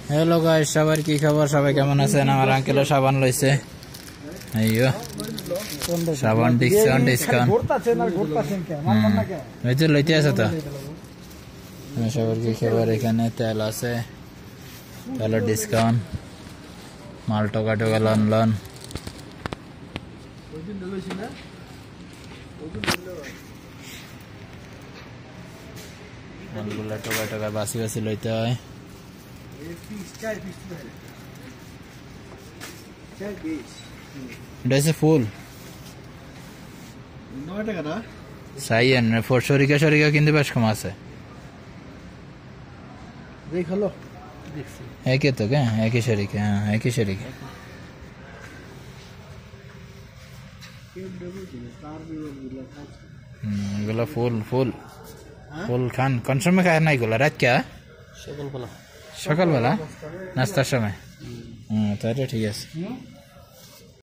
Hello guys, সবার কি খবর? সবাই কেমন আছেন? আমার আঙ্কেলও সাবান লইছে। আইয়ো সাবান ডিসকাউন্ট এই যে লইতে আছে তো। সবার কি খবর? এখানে তেল আছে, তেলের ডিসকাউন্ট, মাল টোকা টোকা লন লন। মালগুলা টোকা টোকা বাসি বাসি লইতে হয়। ফুল শরিকা শরিকা কিন্তু বেশ কম আছে। একই তো কে একই শরিকা, হ্যাঁ একই শরিকা। এগুলো ফুল ফুল ফুল খান কোন সময় খায় না? এগুলো রাত কে? সকালবেলা নাস্তার সময়। তাহলে ঠিক আছে।